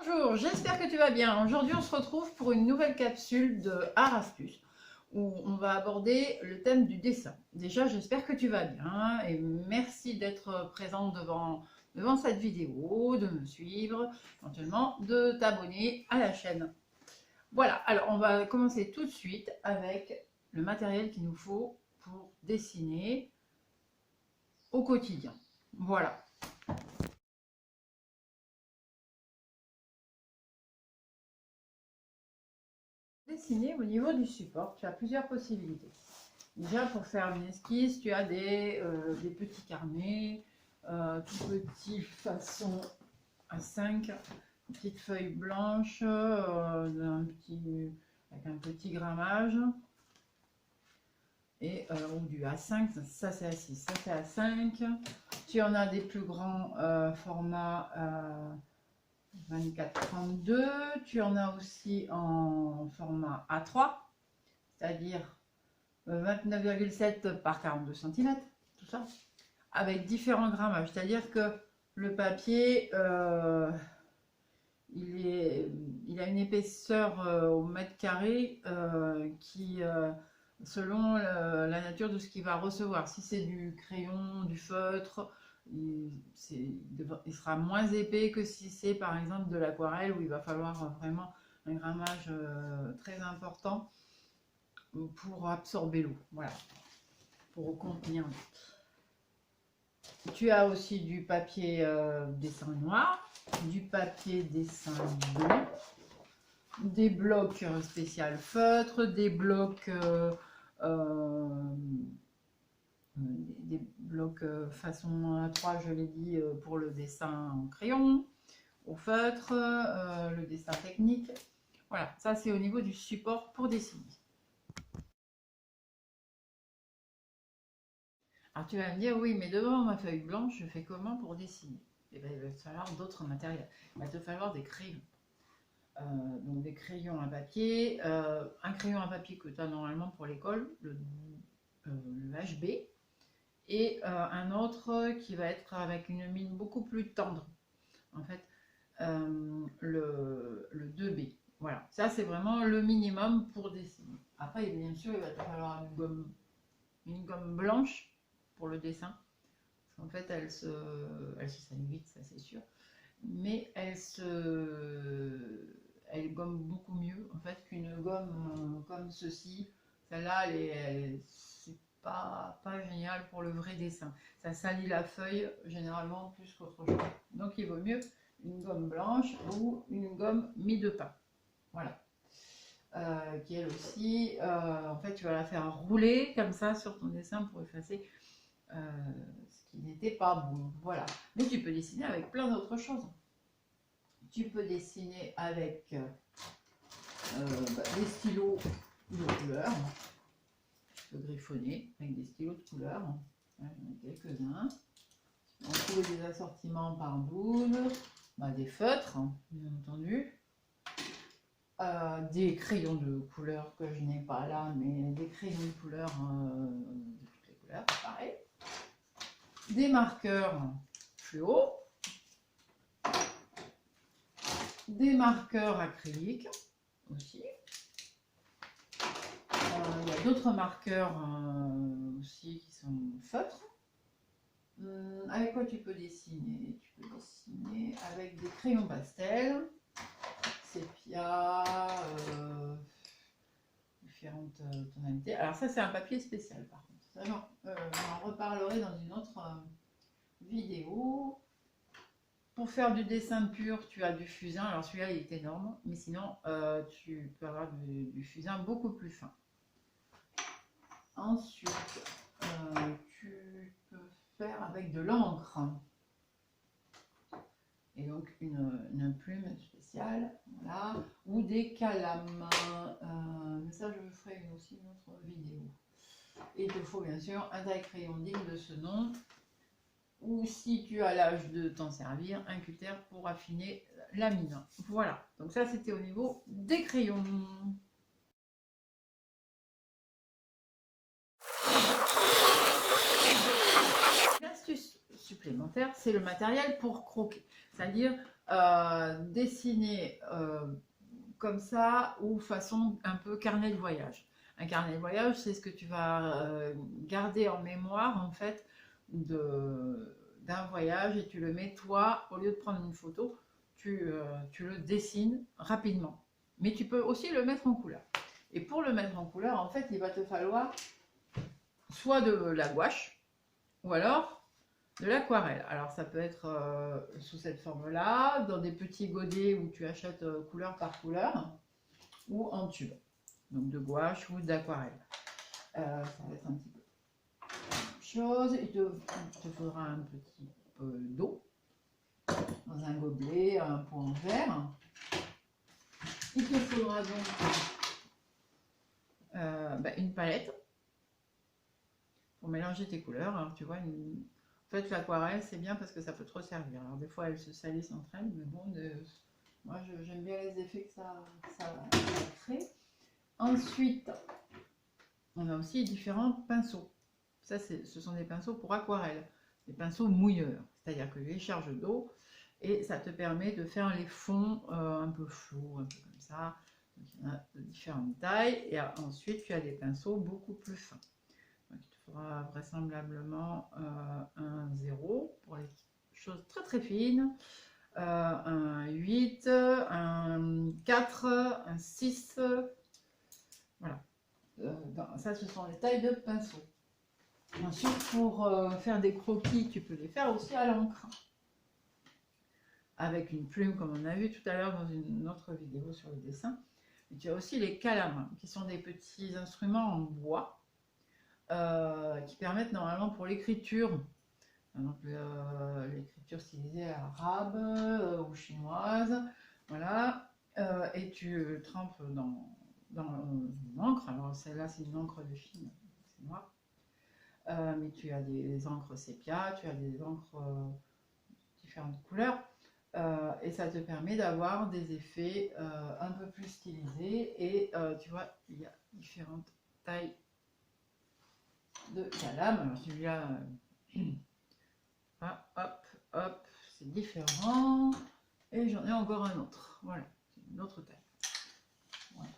Bonjour, j'espère que tu vas bien. Aujourd'hui, on se retrouve pour une nouvelle capsule de Art Astuce où on va aborder le thème du dessin. Déjà, j'espère que tu vas bien et merci d'être présent devant cette vidéo, de me suivre, éventuellement de t'abonner à la chaîne. Voilà, alors on va commencer tout de suite avec le matériel qu'il nous faut pour dessiner au quotidien. Voilà. Dessiner au niveau du support, tu as plusieurs possibilités. Déjà, pour faire une esquisse, tu as des petits carnets, tout petits façon A5, petite feuille blanche, avec un petit grammage, et ou du A5, ça c'est A6, ça c'est A5. Tu en as des plus grands formats 24-32, tu en as aussi en format A3, c'est-à-dire 29,7 par 42 cm, tout ça, avec différents grammages. C'est-à-dire que le papier, il a une épaisseur au mètre carré qui, selon la nature de ce qu'il va recevoir. Si c'est du crayon, du feutre, il sera moins épais que si c'est par exemple de l'aquarelle où il va falloir vraiment un grammage très important pour absorber l'eau, voilà, pour contenir. Tu as aussi du papier dessin noir, du papier dessin blanc, des blocs spécial feutre, des blocs façon A3, je l'ai dit, pour le dessin en crayon, au feutre, le dessin technique. Voilà, ça c'est au niveau du support pour dessiner. Alors tu vas me dire, oui, mais devant ma feuille blanche, je fais comment pour dessiner? Eh bien, il va te falloir d'autres matériels. Il va te falloir des crayons. Donc des crayons à papier. Un crayon à papier que tu as normalement pour l'école, le HB. Et un autre qui va être avec une mine beaucoup plus tendre. En fait, le 2B. Voilà, ça c'est vraiment le minimum pour dessiner. Après, bien sûr, il va te falloir une gomme blanche pour le dessin. En fait, elle se saigne vite, ça c'est sûr. Mais elle gomme beaucoup mieux en fait qu'une gomme comme ceci. Celle-là, c'est pas génial pour le vrai dessin. Ça salit la feuille généralement plus qu'autre chose. Donc il vaut mieux une gomme blanche ou une gomme mie de pain. Voilà. Qui elle aussi, en fait, tu vas la faire rouler comme ça sur ton dessin pour effacer ce qui n'était pas bon. Voilà. Mais tu peux dessiner avec plein d'autres choses. Tu peux dessiner avec des stylos de couleur. Tu peux griffonner avec des stylos de couleur. J'en ai quelques-uns. On trouve des assortiments par 12, des feutres, bien entendu. Des crayons de couleur que je n'ai pas là, mais des crayons de couleur de toutes les couleurs, pareil. Des marqueurs fluo, des marqueurs acryliques aussi. Il y a d'autres marqueurs aussi qui sont feutres. Avec quoi tu peux dessiner? Tu peux dessiner avec des crayons pastel, sépia, différentes tonalités. Alors ça c'est un papier spécial par contre. Ça, j'en reparlerai dans une autre vidéo. Pour faire du dessin pur, tu as du fusain. Alors celui-là, il est énorme, mais sinon, tu peux avoir du fusain beaucoup plus fin. Ensuite, tu peux faire avec de l'encre. Et donc, une plume spéciale, voilà, ou des calames. Mais ça, je ferai aussi une autre vidéo. Et il te faut bien sûr un taille-crayon digne de ce nom. Ou si tu as l'âge de t'en servir, un cutter pour affiner la mine. Voilà, donc ça c'était au niveau des crayons. L'astuce supplémentaire, c'est le matériel pour croquer. C'est-à-dire dessiner comme ça ou façon un peu carnet de voyage. Un carnet de voyage, c'est ce que tu vas garder en mémoire en fait d'un voyage et tu le mets toi, au lieu de prendre une photo, tu le dessines rapidement. Mais tu peux aussi le mettre en couleur. Et pour le mettre en couleur, en fait, il va te falloir soit de la gouache ou alors de l'aquarelle. Alors ça peut être sous cette forme-là, dans des petits godets où tu achètes couleur par couleur, ou en tube, donc de gouache ou d'aquarelle. Ça va être un petit peu la même chose. Il te faudra un petit peu d'eau dans un gobelet, un pot en verre. Il te faudra donc une palette pour mélanger tes couleurs. Alors tu vois, en fait l'aquarelle c'est bien parce que ça peut te resservir. Alors des fois elles se salissent entre elles, mais bon, moi j'aime bien les effets que ça crée. Ensuite, on a aussi différents pinceaux. Ça, ce sont des pinceaux pour aquarelle, des pinceaux mouilleurs, c'est-à-dire que les charges d'eau et ça te permet de faire les fonds un peu flous, un peu comme ça. Donc, il y en a de différentes tailles et ensuite tu as des pinceaux beaucoup plus fins. Donc, il te faudra vraisemblablement un 0 pour les choses très très fines, un 8, un 4, un 6, voilà. Ça, ce sont les tailles de pinceaux. Ensuite, pour faire des croquis, tu peux les faire aussi à l'encre. Avec une plume, comme on a vu tout à l'heure dans une autre vidéo sur le dessin. Et tu as aussi les calames, qui sont des petits instruments en bois, qui permettent normalement pour l'écriture, donc l'écriture stylisée arabe ou chinoise, voilà, et tu trempes dans une encre. Alors celle-là, c'est une encre de Chine, c'est noir. Mais tu as des encres sépia, tu as des encres différentes couleurs, et ça te permet d'avoir des effets un peu plus stylisés. Et tu vois, il y a différentes tailles de calame. Alors celui-là, hop, hop, c'est différent. Et j'en ai encore un autre. Voilà, c'est une autre taille. Voilà.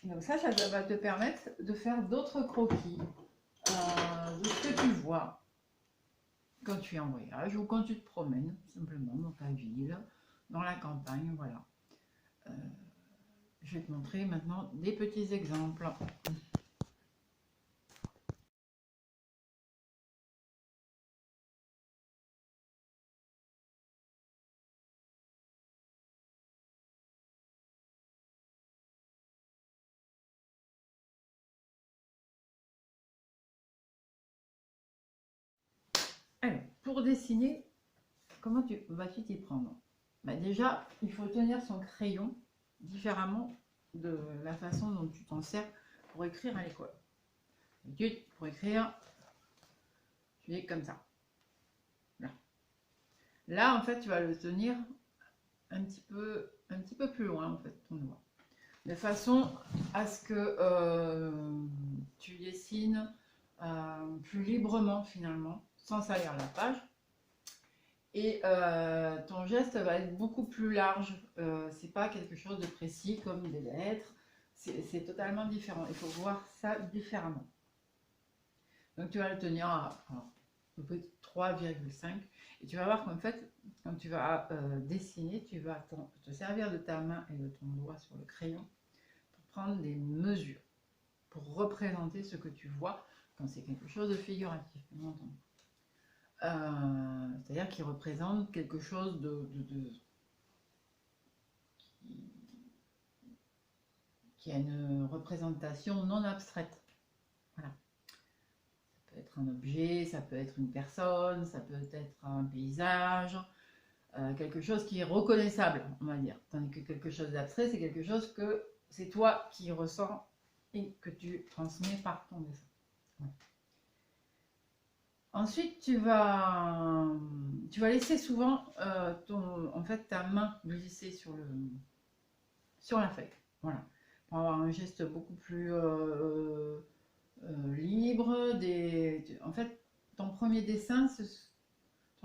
Donc ça va te permettre de faire d'autres croquis de ce que tu vois quand tu es en voyage ou quand tu te promènes simplement dans ta ville, dans la campagne, voilà. Je vais te montrer maintenant des petits exemples. Alors, pour dessiner, comment vas-tu t'y prendre? Déjà, il faut tenir son crayon différemment de la façon dont tu t'en sers pour écrire à l'école. Pour écrire, tu es comme ça. Là, en fait, tu vas le tenir un petit peu plus loin, en fait, ton doigt. De façon à ce que tu dessines plus librement, finalement, sans salir la page. Et ton geste va être beaucoup plus large. C'est pas quelque chose de précis comme des lettres. C'est totalement différent. Il faut voir ça différemment. Donc tu vas le tenir à 3,5 et tu vas voir qu'en fait, quand tu vas dessiner, tu vas te servir de ta main et de ton doigt sur le crayon pour prendre des mesures, pour représenter ce que tu vois quand c'est quelque chose de figuratif, bien entendu. C'est-à-dire qu'il représente quelque chose qui a une représentation non abstraite. Voilà. Ça peut être un objet, ça peut être une personne, ça peut être un paysage, quelque chose qui est reconnaissable, on va dire. Tandis que quelque chose d'abstrait, c'est quelque chose que c'est toi qui ressens et que tu transmets par ton dessin. Voilà. Ensuite, tu vas laisser souvent ta main glisser sur la feuille. Voilà. Pour avoir un geste beaucoup plus libre. En fait, ton premier dessin,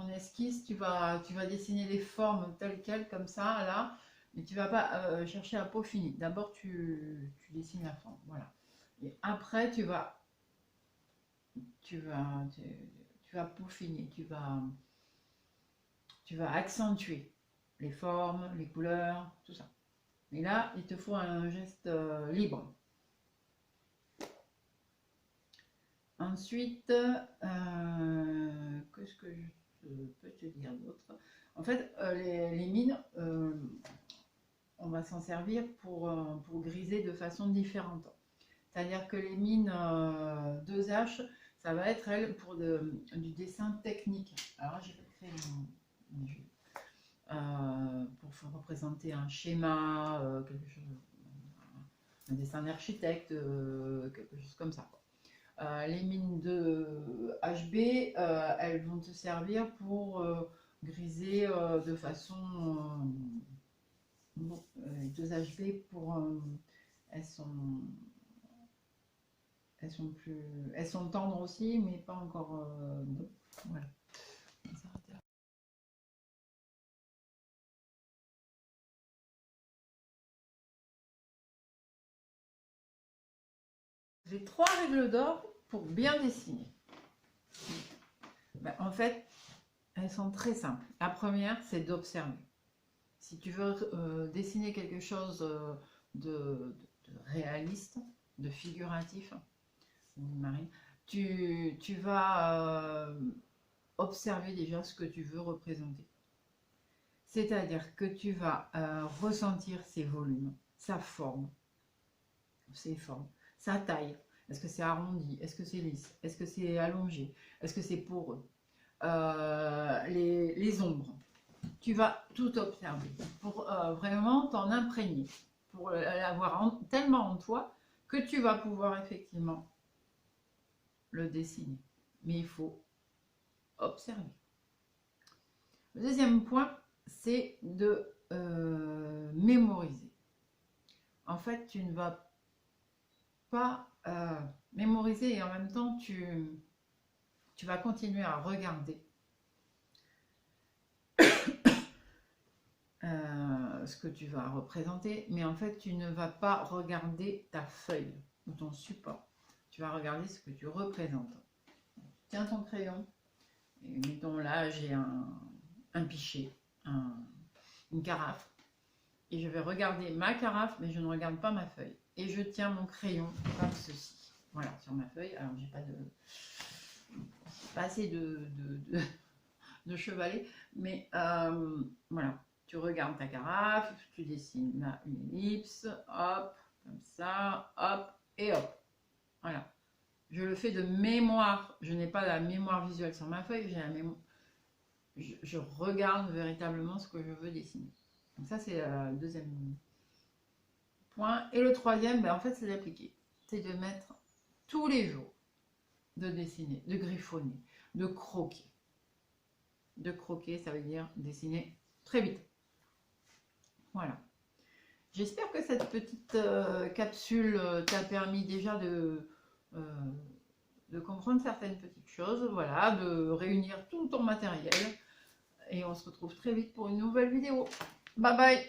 ton esquisse, tu vas dessiner les formes telles quelles, comme ça, là, mais tu vas pas chercher à peaufiner. D'abord, tu dessines la forme, voilà. Et après, tu vas peaufiner, tu vas accentuer les formes, les couleurs, tout ça. Mais là, il te faut un geste libre. Ensuite, qu'est-ce que je peux te dire d'autre? En fait, les mines, on va s'en servir pour griser de façon différente. C'est-à-dire que les mines 2H, ça va être, elles, pour du dessin technique. Alors, j'ai pas créé pour représenter un schéma, quelque chose, un dessin d'architecte, quelque chose comme ça. Les mines de HB, elles vont te servir pour griser de façon... bon, les 2 HB, elles sont tendres aussi, mais pas encore... voilà. J'ai 3 règles d'or pour bien dessiner. Ben, en fait, elles sont très simples. La première, c'est d'observer. Si tu veux dessiner quelque chose de réaliste, de figuratif, Marine, tu vas observer déjà ce que tu veux représenter. C'est-à-dire que tu vas ressentir ses volumes, sa forme, ses formes, sa taille. Est-ce que c'est arrondi? Est-ce que c'est lisse? Est-ce que c'est allongé? Est-ce que c'est poreux? Les ombres. Tu vas tout observer pour vraiment t'en imprégner, pour l'avoir tellement en toi que tu vas pouvoir effectivement le dessiner. Mais il faut observer. Le deuxième point, c'est de mémoriser. En fait, tu ne vas pas mémoriser et en même temps, tu vas continuer à regarder ce que tu vas représenter, mais en fait, tu ne vas pas regarder ta feuille ou ton support. Tu vas regarder ce que tu représentes. Tiens ton crayon, et mettons là, j'ai un pichet, une carafe, et je vais regarder ma carafe, mais je ne regarde pas ma feuille. Et je tiens mon crayon comme ceci. Voilà, sur ma feuille. Alors, j'ai pas assez de chevalet, mais voilà. Tu regardes ta carafe, tu dessines là une ellipse, hop, comme ça, hop, et hop. Voilà. Je le fais de mémoire. Je n'ai pas la mémoire visuelle sur ma feuille, j'ai la mémoire. Je regarde véritablement ce que je veux dessiner. Donc ça, c'est le deuxième point. Et le troisième, ben, en fait, c'est d'appliquer. C'est de mettre tous les jours, de dessiner, de griffonner, de croquer. De croquer, ça veut dire dessiner très vite. Voilà. J'espère que cette petite capsule t'a permis déjà de comprendre certaines petites choses, voilà, de réunir tout ton matériel. Et on se retrouve très vite pour une nouvelle vidéo. Bye bye!